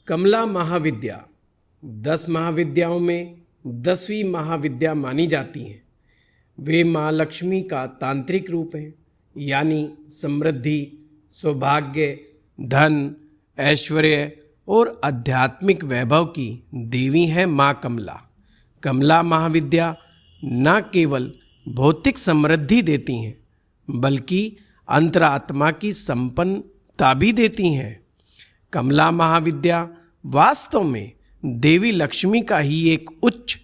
कमला महाविद्या 10 महाविद्याओं में 10वीं महाविद्या मानी जाती हैं। वे माँ लक्ष्मी का तांत्रिक रूप हैं, यानी समृद्धि, सौभाग्य, धन, ऐश्वर्य और आध्यात्मिक वैभव की देवी है माँ कमला। कमला महाविद्या न केवल भौतिक समृद्धि देती हैं, बल्कि अंतरात्मा की संपन्नता भी देती हैं। कमला महाविद्या वास्तव में देवी लक्ष्मी का ही एक उच्च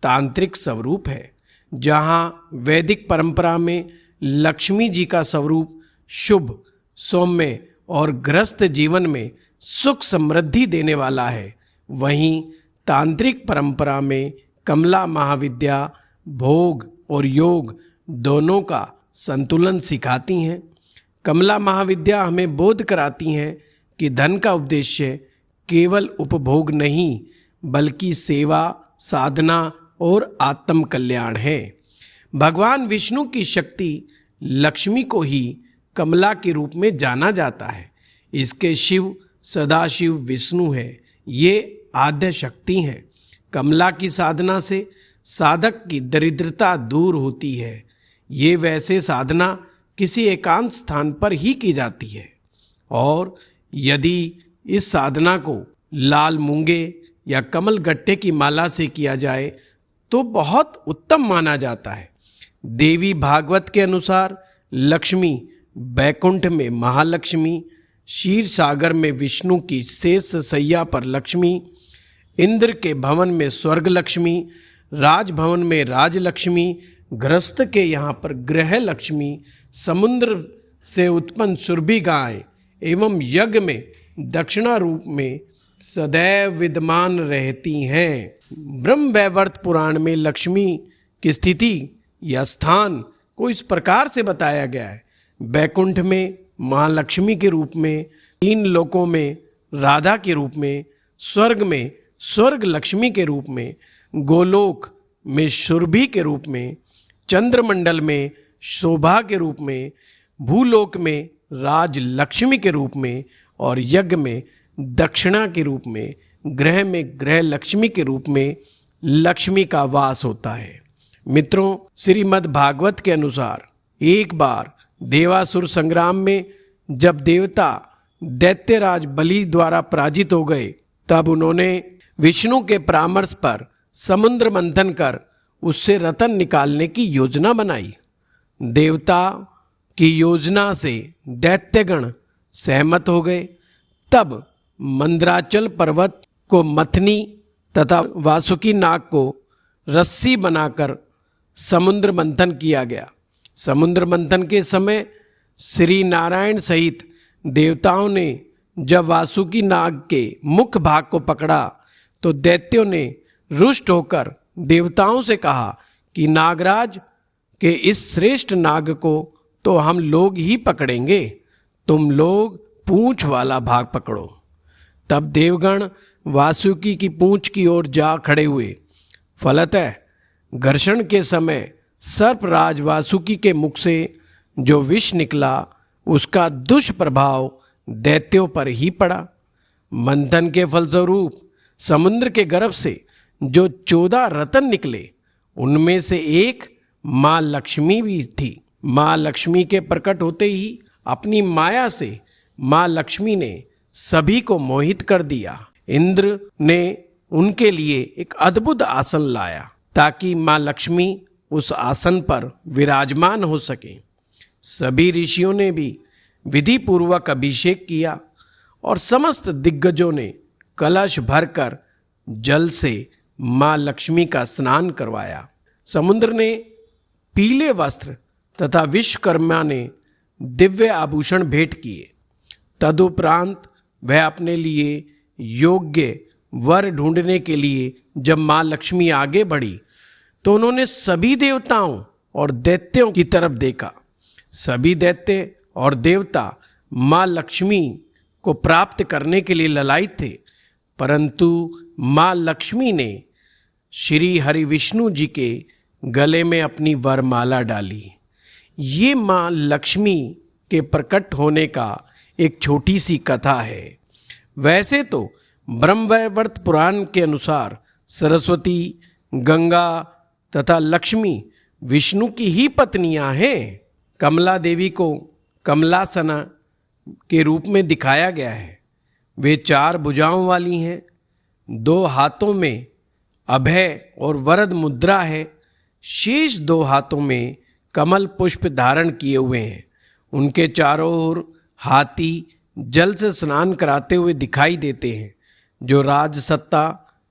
तांत्रिक स्वरूप है। जहाँ वैदिक परंपरा में लक्ष्मी जी का स्वरूप शुभ, सौम्य और गृहस्थ जीवन में सुख समृद्धि देने वाला है, वहीं तांत्रिक परंपरा में कमला महाविद्या भोग और योग दोनों का संतुलन सिखाती हैं। कमला महाविद्या हमें बोध कराती हैं कि धन का उद्देश्य केवल उपभोग नहीं, बल्कि सेवा, साधना और आत्म कल्याण है। भगवान विष्णु की शक्ति लक्ष्मी को ही कमला के रूप में जाना जाता है। इसके शिव सदाशिव विष्णु है, ये आद्य शक्ति हैं। कमला की साधना से साधक की दरिद्रता दूर होती है। ये वैसे साधना किसी एकांत स्थान पर ही की जाती है, और यदि इस साधना को लाल मूंगे या कमल गट्टे की माला से किया जाए तो बहुत उत्तम माना जाता है। देवी भागवत के अनुसार लक्ष्मी बैकुंठ में महालक्ष्मी, क्षीर सागर में विष्णु की शेष सैया पर लक्ष्मी, इंद्र के भवन में स्वर्ग लक्ष्मी, राजभवन में राजलक्ष्मी, गृहस्थ के यहाँ पर गृह लक्ष्मी, समुद्र से उत्पन्न सुरभि गाय एवं यज्ञ में दक्षिणा रूप में सदैव विद्यमान रहती हैं। ब्रह्म वैवर्त पुराण में लक्ष्मी की स्थिति या स्थान को इस प्रकार से बताया गया है। बैकुंठ में महालक्ष्मी के रूप में, 3 लोकों में राधा के रूप में, स्वर्ग में स्वर्ग लक्ष्मी के रूप में, गोलोक में सुरभि के रूप में, चंद्रमंडल में शोभा के रूप में, भूलोक में राज लक्ष्मी के रूप में और यज्ञ में दक्षिणा के रूप में, ग्रह में ग्रह लक्ष्मी के रूप में लक्ष्मी का वास होता है। मित्रों, श्रीमद् भागवत के अनुसार एक बार देवासुर संग्राम में जब देवता दैत्यराज बलि द्वारा पराजित हो गए, तब उन्होंने विष्णु के परामर्श पर समुद्र मंथन कर उससे रतन निकालने की योजना बनाई। देवता की योजना से दैत्यगण सहमत हो गए। तब मंदराचल पर्वत को मथनी तथा वासुकी नाग को रस्सी बनाकर समुद्र मंथन किया गया। समुद्र मंथन के समय श्री नारायण सहित देवताओं ने जब वासुकी नाग के मुख भाग को पकड़ा तो दैत्यों ने रुष्ट होकर देवताओं से कहा कि नागराज के इस श्रेष्ठ नाग को तो हम लोग ही पकड़ेंगे, तुम लोग पूंछ वाला भाग पकड़ो। तब देवगण वासुकी की पूंछ की ओर जा खड़े हुए। फलतः घर्षण के समय सर्पराज वासुकी के मुख से जो विष निकला, उसका दुष्प्रभाव दैत्यों पर ही पड़ा। मंथन के फलस्वरूप समुद्र के गर्भ से जो 14 रत्न निकले, उनमें से एक माँ लक्ष्मी भी थी। माँ लक्ष्मी के प्रकट होते ही अपनी माया से माँ लक्ष्मी ने सभी को मोहित कर दिया। इंद्र ने उनके लिए एक अद्भुत आसन लाया ताकि माँ लक्ष्मी उस आसन पर विराजमान हो सके। सभी ऋषियों ने भी विधि पूर्वक अभिषेक किया और समस्त दिग्गजों ने कलश भरकर जल से माँ लक्ष्मी का स्नान करवाया। समुद्र ने पीले वस्त्र तथा विश्वकर्मा ने दिव्य आभूषण भेंट किए। तदुपरांत वह अपने लिए योग्य वर ढूंढने के लिए जब माँ लक्ष्मी आगे बढ़ी तो उन्होंने सभी देवताओं और दैत्यों की तरफ देखा। सभी दैत्य और देवता माँ लक्ष्मी को प्राप्त करने के लिए ललायित थे, परंतु माँ लक्ष्मी ने श्री हरि विष्णु जी के गले में अपनी वरमाला डाली। ये माँ लक्ष्मी के प्रकट होने का एक छोटी सी कथा है। वैसे तो ब्रह्मवैवर्त पुराण के अनुसार सरस्वती, गंगा तथा लक्ष्मी विष्णु की ही पत्नियां हैं। कमला देवी को कमलासना के रूप में दिखाया गया है। वे 4 भुजाओं वाली हैं, 2 हाथों में अभय और वरद मुद्रा है, शेष 2 हाथों में कमल पुष्प धारण किए हुए हैं। उनके चारों ओर हाथी जल से स्नान कराते हुए दिखाई देते हैं, जो राजसत्ता,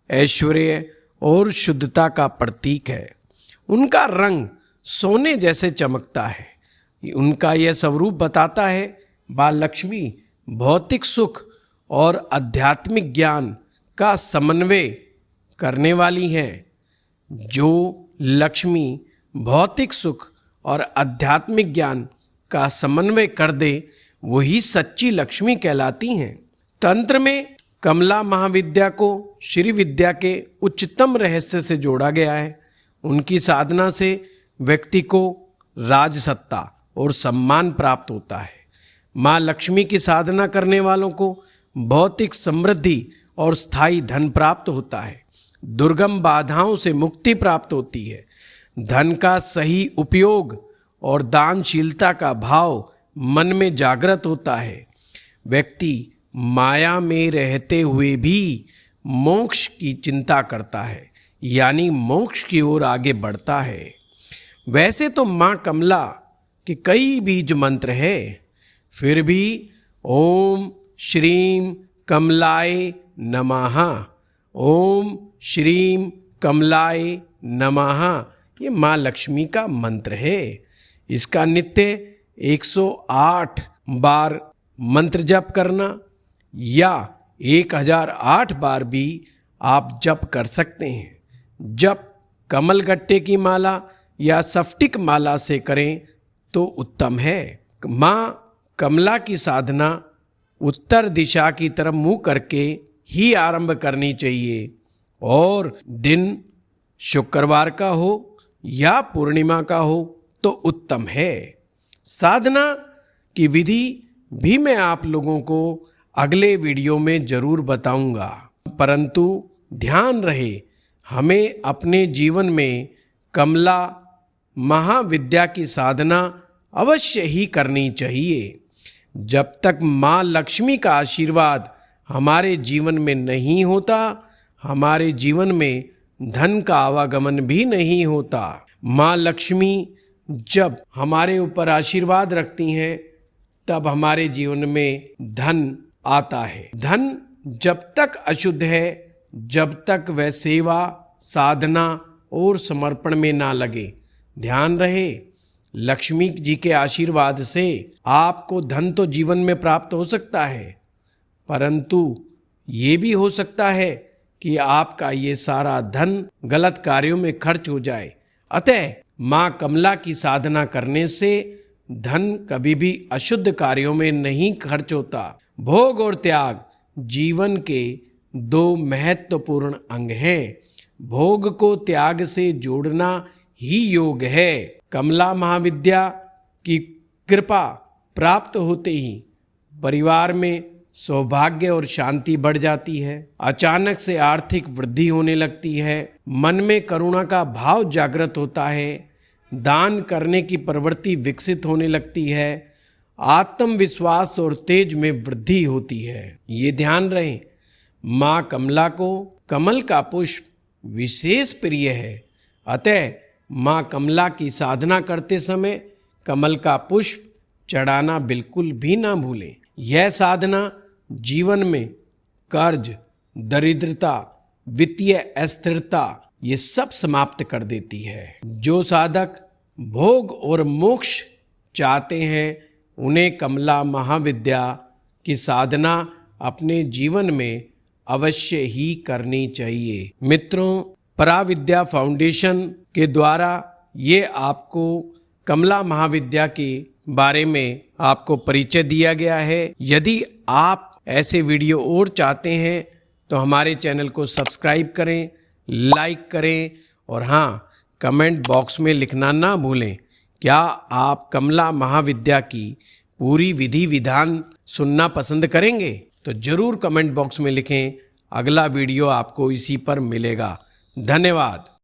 ऐश्वर्य और शुद्धता का प्रतीक है। उनका रंग सोने जैसे चमकता है। उनका यह स्वरूप बताता है माँ लक्ष्मी भौतिक सुख और आध्यात्मिक ज्ञान का समन्वय करने वाली हैं। जो लक्ष्मी भौतिक सुख और आध्यात्मिक ज्ञान का समन्वय कर दे वही सच्ची लक्ष्मी कहलाती हैं। तंत्र में कमला महाविद्या को श्री विद्या के उच्चतम रहस्य से जोड़ा गया है। उनकी साधना से व्यक्ति को राजसत्ता और सम्मान प्राप्त होता है। माँ लक्ष्मी की साधना करने वालों को भौतिक समृद्धि और स्थायी धन प्राप्त होता है। दुर्गम बाधाओं से मुक्ति प्राप्त होती है। धन का सही उपयोग और दानशीलता का भाव मन में जागृत होता है। व्यक्ति माया में रहते हुए भी मोक्ष की चिंता करता है, यानी मोक्ष की ओर आगे बढ़ता है। वैसे तो माँ कमला के कई बीज मंत्र है, फिर भी ओम श्रीम कमलाय नमः, ओम श्रीम कमलाय नमः ये माँ लक्ष्मी का मंत्र है। इसका नित्य 108 बार मंत्र जप करना या 1008 बार भी आप जप कर सकते हैं। जप कमल गट्टे की माला या स्फटिक माला से करें तो उत्तम है। माँ कमला की साधना उत्तर दिशा की तरफ मुंह करके ही आरंभ करनी चाहिए और दिन शुक्रवार का हो या पूर्णिमा का हो तो उत्तम है। साधना की विधि भी मैं आप लोगों को अगले वीडियो में जरूर बताऊंगा, परंतु ध्यान रहे हमें अपने जीवन में कमला महाविद्या की साधना अवश्य ही करनी चाहिए। जब तक माँ लक्ष्मी का आशीर्वाद हमारे जीवन में नहीं होता, हमारे जीवन में धन का आवागमन भी नहीं होता। माँ लक्ष्मी जब हमारे ऊपर आशीर्वाद रखती हैं तब हमारे जीवन में धन आता है। धन जब तक अशुद्ध है, जब तक वह सेवा, साधना और समर्पण में ना लगे। ध्यान रहे लक्ष्मी जी के आशीर्वाद से आपको धन तो जीवन में प्राप्त हो सकता है, परंतु ये भी हो सकता है कि आपका ये सारा धन गलत कार्यों में खर्च हो जाए। अतः माँ कमला की साधना करने से धन कभी भी अशुद्ध कार्यों में नहीं खर्च होता। भोग और त्याग जीवन के 2 महत्वपूर्ण अंग हैं। भोग को त्याग से जोड़ना ही योग है। कमला महाविद्या की कृपा प्राप्त होते ही परिवार में सौभाग्य और शांति बढ़ जाती है। अचानक से आर्थिक वृद्धि होने लगती है। मन में करुणा का भाव जागृत होता है। दान करने की प्रवृत्ति विकसित होने लगती है। आत्मविश्वास और तेज में वृद्धि होती है। ये ध्यान रहे माँ कमला को कमल का पुष्प विशेष प्रिय है। अतः माँ कमला की साधना करते समय कमल का पुष्प चढ़ाना बिल्कुल भी ना भूलें। यह साधना जीवन में कर्ज, दरिद्रता, वित्तीय अस्थिरता ये सब समाप्त कर देती है। जो साधक भोग और मोक्ष चाहते हैं उन्हें कमला महाविद्या की साधना अपने जीवन में अवश्य ही करनी चाहिए। मित्रों, पराविद्या फाउंडेशन के द्वारा ये आपको कमला महाविद्या के बारे में आपको परिचय दिया गया है। यदि आप ऐसे वीडियो और चाहते हैं तो हमारे चैनल को सब्सक्राइब करें, लाइक करें और हाँ, कमेंट बॉक्स में लिखना ना भूलें क्या आप कमला महाविद्या की पूरी विधि विधान सुनना पसंद करेंगे। तो ज़रूर कमेंट बॉक्स में लिखें। अगला वीडियो आपको इसी पर मिलेगा। धन्यवाद।